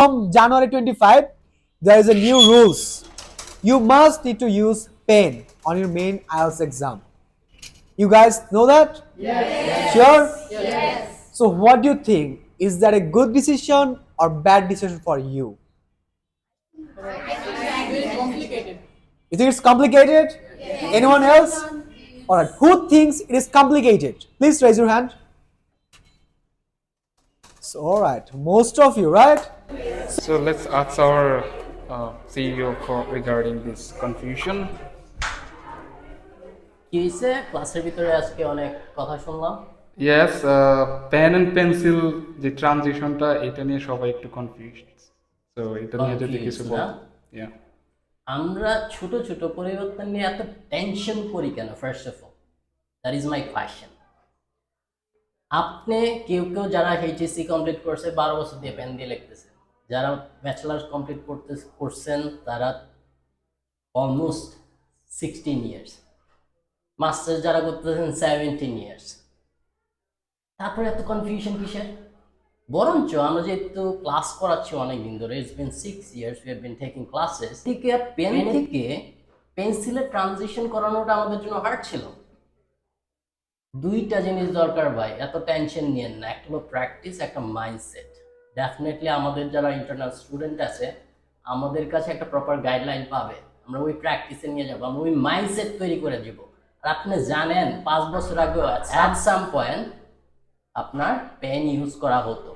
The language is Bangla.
From January 25, there is a new rules. You must need to use pen on your main IELTS exam. You guys know that? Yes. Sure? Yes. So what do you think? Is that a good decision or bad decision for you? You think it's complicated? Yes. Anyone else? Alright, who thinks it is complicated? Please raise your hand. So, alright, most of you, right? So let's ask our CEO for regarding this confusion. কি হয়েছে ক্লাসের ভিতরে আজকে অনেক কথা শুনলাম। Yes, পেন এন্ড পেন্সিল যে ট্রানজিশনটা এটা নিয়ে সবাই একটু কনফিউজড। সো এটা নিয়ে যদি কিছু বল। Yeah. আমরা ছোট ছোট পরিবর্তন নিয়ে এত টেনশন করি কেন? First of all that is my question. আপনি কেউ কেউ যারা এইচএসসি কমপ্লিট করছে 12 বছর দিয়ে পেন দিয়ে লিখতেছে, যারা ব্যাচেলার্স কমপ্লিট করছেন তারা অলমোস্ট 16 ইয়ার্স, মাস্টার্স যারা করতেছেন 17 ইয়ার্স। তারপরে এত কনফিউশন কিসের? বরঞ্চ আমরা যেহেতু ক্লাস করাচ্ছি অনেকদিন ধরে, it's been 6 years we have been taking classes, থেকে পেন থেকে পেন্সিলে ট্রানজিশন করানোটা আমাদের জন্য হার্ড ছিল। দুইটা জিনিস দরকার ভাই, এত টেনশন নিয়েন না। একটা হলো প্র্যাকটিস, একটা মাইন্ডসেট। ডেফিনেটলি আমাদের যারা ইন্টারনাল স্টুডেন্ট আছে আমাদের কাছে একটা প্রপার গাইডলাইন পাবে, আমরা ওই প্র্যাকটিসে নিয়ে যাবো, আমরা ওই মাইন্ডসেট তৈরি করে দিব। আর আপনি জানেন 5 বছর আগেও অ্যাট সাম পয়েন্ট আপনার পেন ইউজ করা হতো।